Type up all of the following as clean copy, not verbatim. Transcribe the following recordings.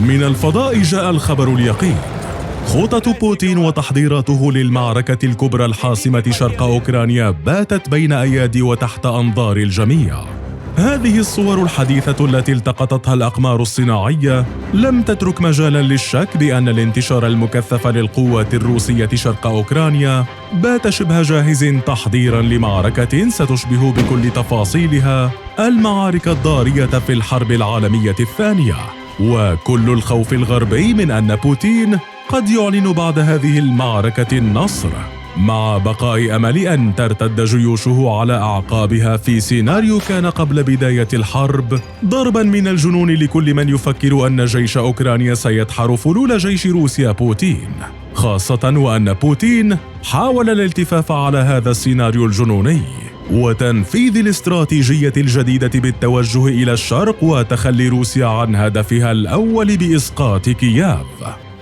من الفضاء جاء الخبر اليقين: خطط بوتين وتحضيراته للمعركة الكبرى الحاسمة شرق أوكرانيا باتت بين أيادي وتحت أنظار الجميع. هذه الصور الحديثة التي التقطتها الأقمار الصناعية لم تترك مجالا للشك بأن الانتشار المكثف للقوات الروسية شرق أوكرانيا بات شبه جاهز تحضيرا لمعركة ستشبه بكل تفاصيلها المعارك الضارية في الحرب العالمية الثانية. وكل الخوف الغربي من أن بوتين قد يعلن بعد هذه المعركة النصر، مع بقاء أمل أن ترتد جيوشه على أعقابها في سيناريو كان قبل بداية الحرب ضربا من الجنون لكل من يفكر أن جيش أوكرانيا سيدحر فلول جيش روسيا بوتين، خاصة وأن بوتين حاول الالتفاف على هذا السيناريو الجنوني وتنفيذ الاستراتيجية الجديدة بالتوجه إلى الشرق وتخلي روسيا عن هدفها الأول بإسقاط كييف.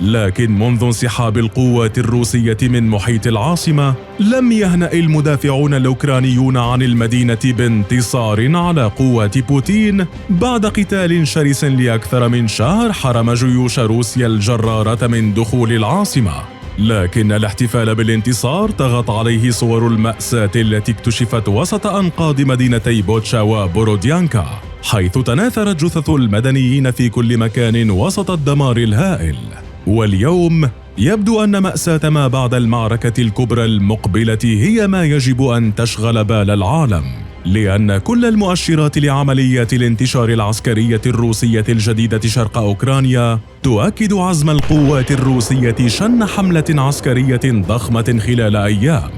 لكن منذ انسحاب القوات الروسية من محيط العاصمة لم يهنأ المدافعون الأوكرانيون عن المدينة بانتصار على قوات بوتين بعد قتال شرس لأكثر من شهر حرم جيوش روسيا الجرارة من دخول العاصمة. لكن الاحتفال بالانتصار طغت عليه صور المأساة التي اكتشفت وسط أنقاض مدينتي بوتشا وبوروديانكا، حيث تناثرت جثث المدنيين في كل مكان وسط الدمار الهائل. واليوم يبدو أن مأساة ما بعد المعركة الكبرى المقبلة هي ما يجب أن تشغل بال العالم، لأن كل المؤشرات لعمليات الانتشار العسكرية الروسية الجديدة شرق أوكرانيا تؤكد عزم القوات الروسية شن حملة عسكرية ضخمة خلال أيام،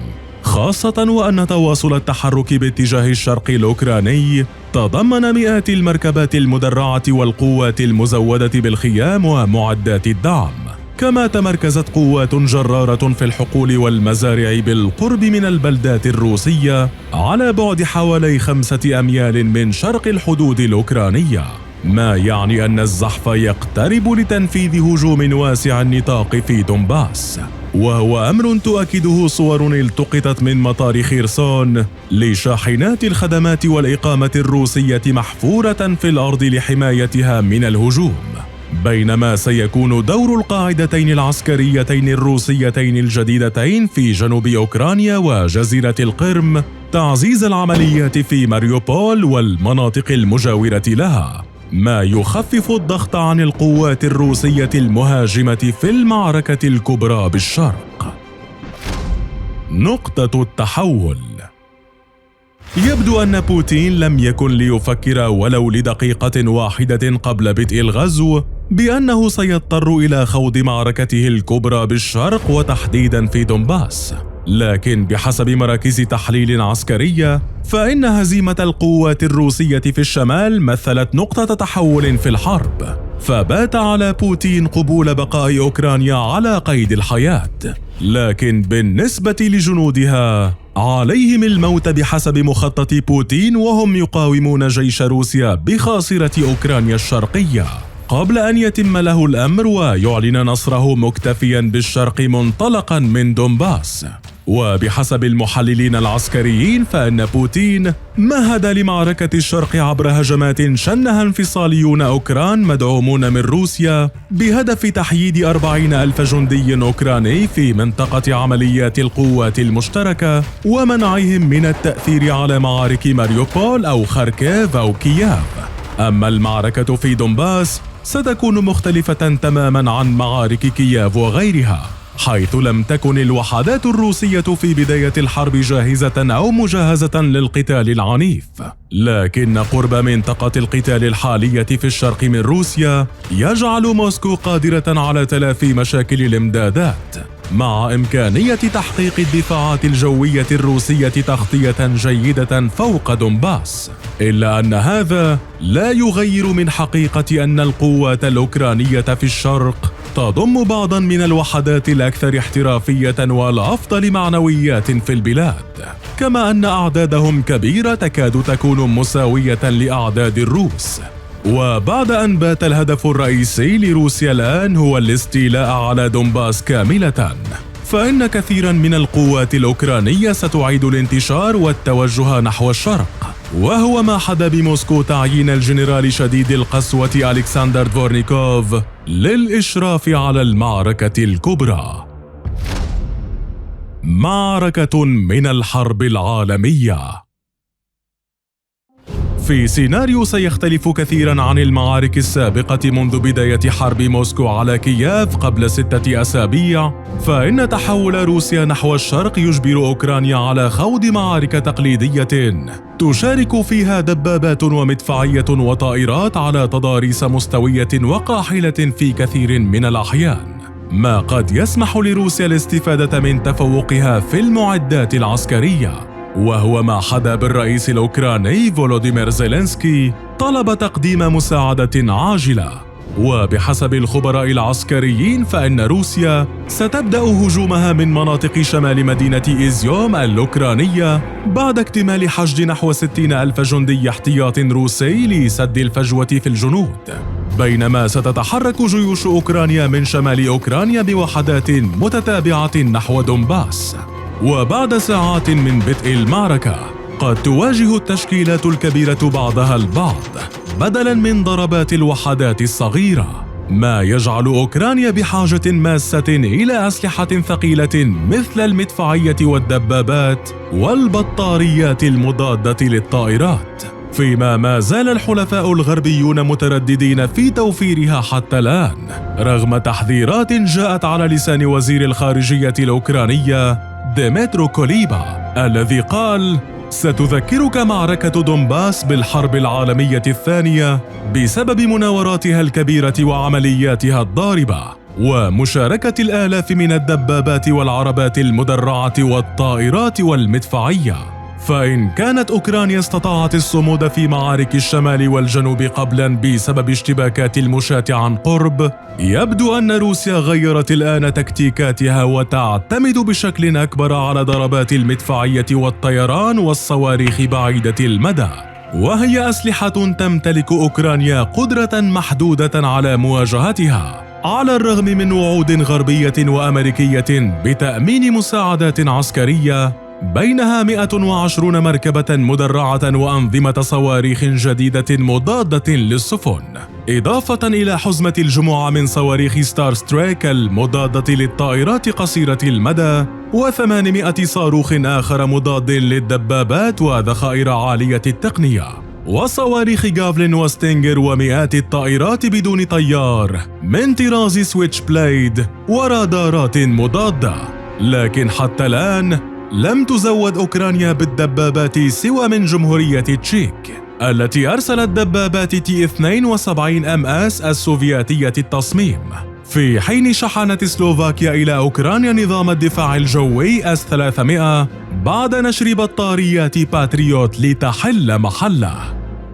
خاصة وأن تواصل التحرك باتجاه الشرق الأوكراني تضمن مئات المركبات المدرعة والقوات المزودة بالخيام ومعدات الدعم. كما تمركزت قوات جرارة في الحقول والمزارع بالقرب من البلدات الروسية على بعد حوالي 5 أميال من شرق الحدود الأوكرانية، ما يعني أن الزحف يقترب لتنفيذ هجوم واسع النطاق في دونباس، وهو أمر تؤكده صور التقطت من مطار خيرسون لشاحنات الخدمات والإقامة الروسية محفورة في الأرض لحمايتها من الهجوم. بينما سيكون دور القاعدتين العسكريتين الروسيتين الجديدتين في جنوب أوكرانيا وجزيرة القرم تعزيز العمليات في ماريوبول والمناطق المجاورة لها، ما يخفف الضغط عن القوات الروسية المهاجمة في المعركة الكبرى بالشرق. نقطة التحول. يبدو أن بوتين لم يكن ليفكر ولو لدقيقة واحدة قبل بدء الغزو بأنه سيضطر إلى خوض معركته الكبرى بالشرق وتحديدا في دونباس، لكن بحسب مراكز تحليل عسكرية فإن هزيمة القوات الروسية في الشمال مثلت نقطة تحول في الحرب، فبات على بوتين قبول بقاء أوكرانيا على قيد الحياة، لكن بالنسبة لجنودها عليهم الموت بحسب مخطط بوتين وهم يقاومون جيش روسيا بخاصرة أوكرانيا الشرقية قبل أن يتم له الأمر ويعلن نصره مكتفيا بالشرق منطلقا من دونباس. وبحسب المحللين العسكريين فإن بوتين مهد لمعركة الشرق عبر هجمات شنها انفصاليون أوكران مدعومون من روسيا بهدف تحييد 40,000 جندي أوكراني في منطقة عمليات القوات المشتركة ومنعهم من التأثير على معارك ماريوبول أو خاركيف أو كييف. أما المعركة في دونباس ستكون مختلفة تماما عن معارك كييف وغيرها، حيث لم تكن الوحدات الروسية في بداية الحرب جاهزة أو مجهزة للقتال العنيف، لكن قرب منطقة القتال الحالية في الشرق من روسيا يجعل موسكو قادرة على تلافي مشاكل الإمدادات، مع إمكانية تحقيق الدفاعات الجوية الروسية تغطية جيدة فوق دونباس. إلا أن هذا لا يغير من حقيقة أن القوات الأوكرانية في الشرق تضم بعضا من الوحدات الأكثر احترافية والأفضل معنويات في البلاد، كما أن أعدادهم كبيرة تكاد تكون مساوية لأعداد الروس. وبعد أن بات الهدف الرئيسي لروسيا الآن هو الاستيلاء على دونباس كاملة، فإن كثيرا من القوات الأوكرانية ستعيد الانتشار والتوجه نحو الشرق، وهو ما حدا بموسكو تعيين الجنرال شديد القسوة ألكسندر دفورنيكوف للإشراف على المعركة الكبرى. معركة من الحرب العالمية. في سيناريو سيختلف كثيراً عن المعارك السابقة منذ بداية حرب موسكو على كييف قبل 6 أسابيع، فإن تحول روسيا نحو الشرق يجبر أوكرانيا على خوض معارك تقليدية تشارك فيها دبابات ومدفعية وطائرات على تضاريس مستوية وقاحلة في كثير من الأحيان، ما قد يسمح لروسيا الاستفادة من تفوقها في المعدات العسكرية، وهو ما حدا بالرئيس الأوكراني فولوديمير زيلينسكي طلب تقديم مساعدة عاجلة. وبحسب الخبراء العسكريين فإن روسيا ستبدأ هجومها من مناطق شمال مدينة إيزيوم الأوكرانية بعد اكتمال حشد نحو 60,000 جندي احتياط روسي لسد الفجوة في الجنود، بينما ستتحرك جيوش أوكرانيا من شمال أوكرانيا بوحدات متتابعة نحو دونباس. وبعد ساعات من بدء المعركة قد تواجه التشكيلات الكبيرة بعضها البعض بدلاً من ضربات الوحدات الصغيرة، ما يجعل أوكرانيا بحاجة ماسة إلى أسلحة ثقيلة مثل المدفعية والدبابات والبطاريات المضادة للطائرات، فيما ما زال الحلفاء الغربيون مترددين في توفيرها حتى الآن رغم تحذيرات جاءت على لسان وزير الخارجية الأوكرانية ديمترو كوليبا الذي قال: ستذكرك معركة دونباس بالحرب العالمية الثانية بسبب مناوراتها الكبيرة وعملياتها الضاربة ومشاركة الآلاف من الدبابات والعربات المدرعة والطائرات والمدفعية. فإن كانت أوكرانيا استطاعت الصمود في معارك الشمال والجنوب قبلاً بسبب اشتباكات المشاة عن قرب، يبدو أن روسيا غيرت الآن تكتيكاتها وتعتمد بشكل أكبر على ضربات المدفعية والطيران والصواريخ بعيدة المدى، وهي أسلحة تمتلك أوكرانيا قدرة محدودة على مواجهتها، على الرغم من وعود غربية وأمريكية بتأمين مساعدات عسكرية بينها 120 مركبة مدرعة وأنظمة صواريخ جديدة مضادة للسفن، إضافة إلى حزمة الجموع من صواريخ ستار ستريك المضادة للطائرات قصيرة المدى و800 صاروخ آخر مضاد للدبابات وذخائر عالية التقنية وصواريخ جافلين وستينجر ومئات الطائرات بدون طيار من طراز سويتش بليد ورادارات مضادة. لكن حتى الآن لم تزود أوكرانيا بالدبابات سوى من جمهورية تشيك التي أرسلت دبابات T-72 MS السوفياتية التصميم، في حين شحنت سلوفاكيا إلى أوكرانيا نظام الدفاع الجوي S-300 بعد نشر بطاريات باتريوت لتحل محله.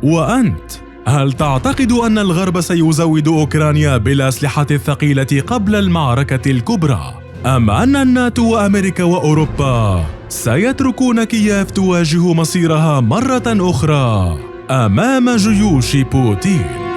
وأنت هل تعتقد أن الغرب سيزود أوكرانيا بالأسلحة الثقيلة قبل المعركة الكبرى؟ أم أن الناتو وأمريكا وأوروبا سيتركون كييف تواجه مصيرها مرة أخرى أمام جيوش بوتين؟